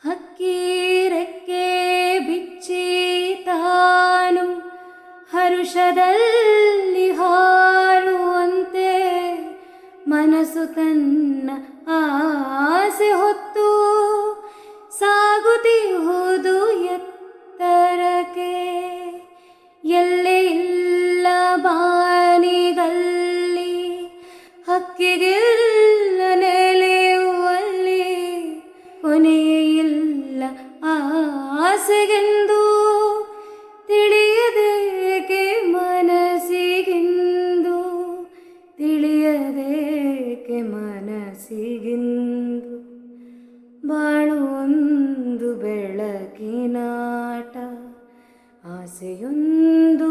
ಹಕ್ಕಿ ರೆಕ್ಕೆ ಬಿಚ್ಚಿ ತಾನು ಹರುಷದಲ್ಲಿ ಹಾರುವಂತೆ ಮನಸ್ಸು ತನ್ನ ಆಸೆ ಹೊತ್ತು ಸಾಗುತ್ತಿಹುದು ಎತ್ತರಕ್ಕೆ. ಎಲ್ಲೇ ಇಲ್ಲ ಬಾನಿಗಲ್ಲಿ ಹಕ್ಕಿಗಿಲ್ಲ ನೆಲೆಯುವಲ್ಲಿ, ಕೊನೆಯೇ ಇಲ್ಲ ಆಸೆಗೆಂದು ತಿಳಿಯದೇಕೆ ಮನಸ್ಸಿಗಿಂದು, ತಿಳಿಯದೇಕೆ ಮನಸ್ಸಿಗಿಂದು. ಬಾಳು ಒಂದು ಬೆಳಕಿನಾಟ, ಆಸೆಯೊಂದು